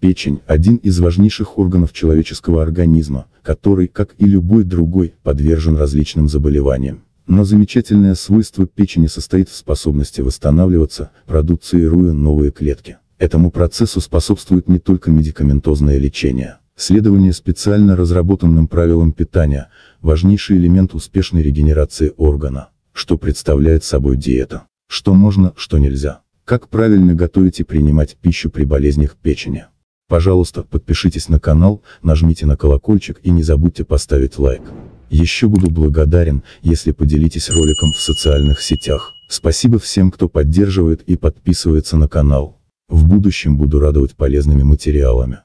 Печень – один из важнейших органов человеческого организма, который, как и любой другой, подвержен различным заболеваниям. Но замечательное свойство печени состоит в способности восстанавливаться, продуцируя новые клетки. Этому процессу способствует не только медикаментозное лечение. Следование специально разработанным правилам питания – важнейший элемент успешной регенерации органа. Что представляет собой диета? Что можно, что нельзя? Как правильно готовить и принимать пищу при болезнях печени? Пожалуйста, подпишитесь на канал, нажмите на колокольчик и не забудьте поставить лайк. Еще буду благодарен, если поделитесь роликом в социальных сетях. Спасибо всем, кто поддерживает и подписывается на канал. В будущем буду радовать полезными материалами.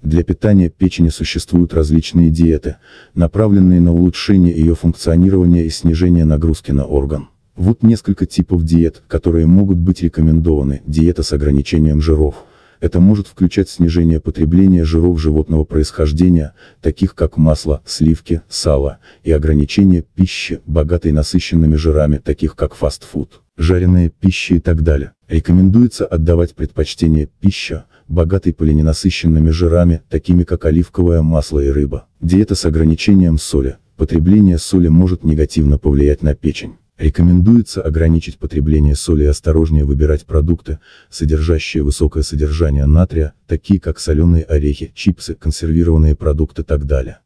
Для питания печени существуют различные диеты, направленные на улучшение ее функционирования и снижение нагрузки на орган. Вот несколько типов диет, которые могут быть рекомендованы. Диета с ограничением жиров. Это может включать снижение потребления жиров животного происхождения, таких как масло, сливки, сало, и ограничение пищи, богатой насыщенными жирами, таких как фастфуд, жареная пища и так далее. Рекомендуется отдавать предпочтение пище, богатой полиненасыщенными жирами, такими как оливковое масло и рыба. Диета с ограничением соли. Потребление соли может негативно повлиять на печень. Рекомендуется ограничить потребление соли и осторожнее выбирать продукты, содержащие высокое содержание натрия, такие как соленые орехи, чипсы, консервированные продукты и так далее.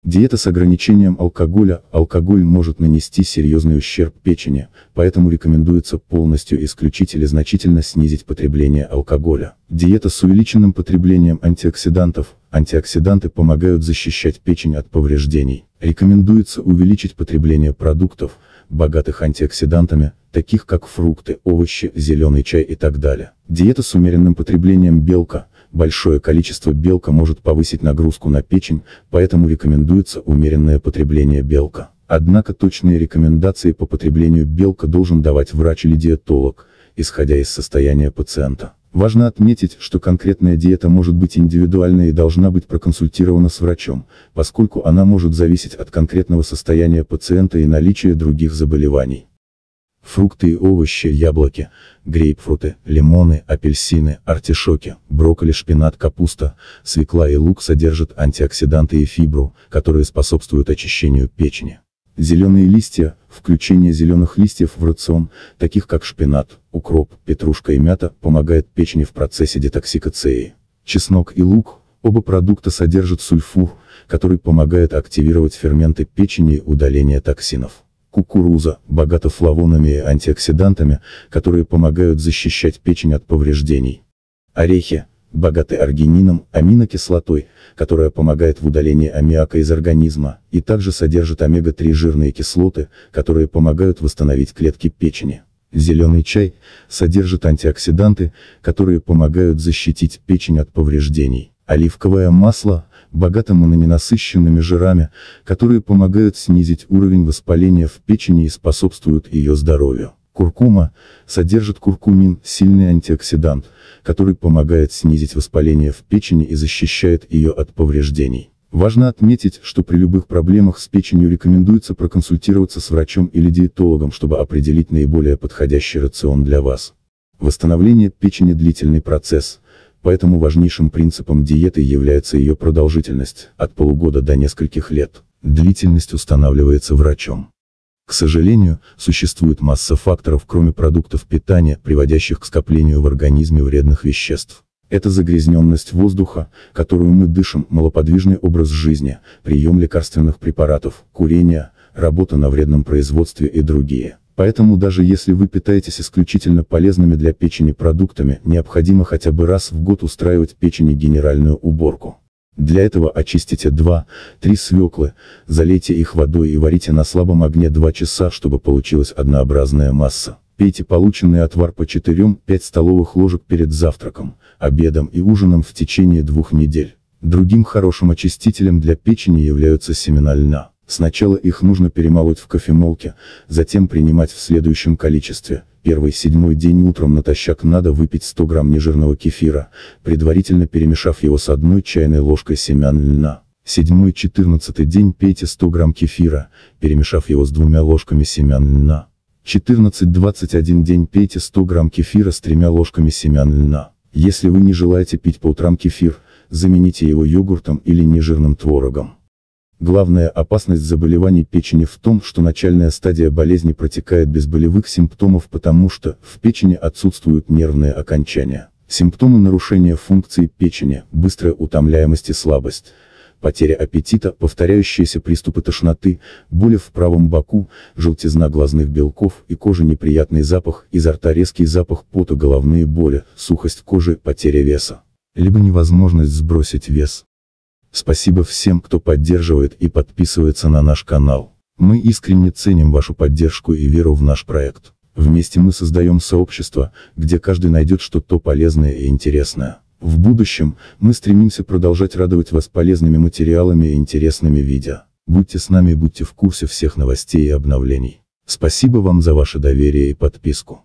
Диета с ограничением алкоголя. Алкоголь может нанести серьезный ущерб печени, поэтому рекомендуется полностью исключить или значительно снизить потребление алкоголя. Диета с увеличенным потреблением антиоксидантов. Антиоксиданты помогают защищать печень от повреждений. Рекомендуется увеличить потребление продуктов, богатых антиоксидантами, таких как фрукты, овощи, зеленый чай и так далее. Диета с умеренным потреблением белка. Большое количество белка может повысить нагрузку на печень, поэтому рекомендуется умеренное потребление белка. Однако точные рекомендации по потреблению белка должен давать врач или диетолог, исходя из состояния пациента. Важно отметить, что конкретная диета может быть индивидуальной и должна быть проконсультирована с врачом, поскольку она может зависеть от конкретного состояния пациента и наличия других заболеваний. Фрукты и овощи, яблоки, грейпфруты, лимоны, апельсины, артишоки, брокколи, шпинат, капуста, свекла и лук содержат антиоксиданты и фибру, которые способствуют очищению печени. Зеленые листья, включение зеленых листьев в рацион, таких как шпинат, укроп, петрушка и мята, помогает печени в процессе детоксикации. Чеснок и лук, оба продукта содержат сульфур, который помогает активировать ферменты печени и удаление токсинов. Кукуруза, богата флавонами и антиоксидантами, которые помогают защищать печень от повреждений. Орехи, богаты аргинином, аминокислотой, которая помогает в удалении аммиака из организма, и также содержит омега-3 жирные кислоты, которые помогают восстановить клетки печени. Зеленый чай содержит антиоксиданты, которые помогают защитить печень от повреждений. Оливковое масло богато мононенасыщенными жирами, которые помогают снизить уровень воспаления в печени и способствуют ее здоровью. Куркума содержит куркумин, сильный антиоксидант, который помогает снизить воспаление в печени и защищает ее от повреждений. Важно отметить, что при любых проблемах с печенью рекомендуется проконсультироваться с врачом или диетологом, чтобы определить наиболее подходящий рацион для вас. Восстановление печени – длительный процесс, поэтому важнейшим принципом диеты является ее продолжительность, от полугода до нескольких лет. Длительность устанавливается врачом. К сожалению, существует масса факторов, кроме продуктов питания, приводящих к скоплению в организме вредных веществ. Это загрязненность воздуха, которую мы дышим, малоподвижный образ жизни, прием лекарственных препаратов, курение, работа на вредном производстве и другие. Поэтому даже если вы питаетесь исключительно полезными для печени продуктами, необходимо хотя бы раз в год устраивать печени генеральную уборку. Для этого очистите 2-3 свеклы, залейте их водой и варите на слабом огне 2 часа, чтобы получилась однообразная масса. Пейте полученный отвар по 4-5 столовых ложек перед завтраком, обедом и ужином в течение 2 недель. Другим хорошим очистителем для печени являются семена льна. Сначала их нужно перемолоть в кофемолке, затем принимать в следующем количестве. 1-7 день утром натощак надо выпить 100 грамм нежирного кефира, предварительно перемешав его с 1 чайной ложкой семян льна. 7-14 день пейте 100 грамм кефира, перемешав его с 2 ложками семян льна. 14-21 день пейте 100 грамм кефира с 3 ложками семян льна. Если вы не желаете пить по утрам кефир, замените его йогуртом или нежирным творогом. Главная опасность заболеваний печени в том, что начальная стадия болезни протекает без болевых симптомов, потому что в печени отсутствуют нервные окончания. Симптомы нарушения функции печени: быстрая утомляемость и слабость, потеря аппетита, повторяющиеся приступы тошноты, боли в правом боку, желтизна глазных белков и кожи, неприятный запах, изо рта резкий запах пота, головные боли, сухость кожи, потеря веса, либо невозможность сбросить вес. Спасибо всем, кто поддерживает и подписывается на наш канал. Мы искренне ценим вашу поддержку и веру в наш проект. Вместе мы создаем сообщество, где каждый найдет что-то полезное и интересное. В будущем мы стремимся продолжать радовать вас полезными материалами и интересными видео. Будьте с нами и будьте в курсе всех новостей и обновлений. Спасибо вам за ваше доверие и подписку.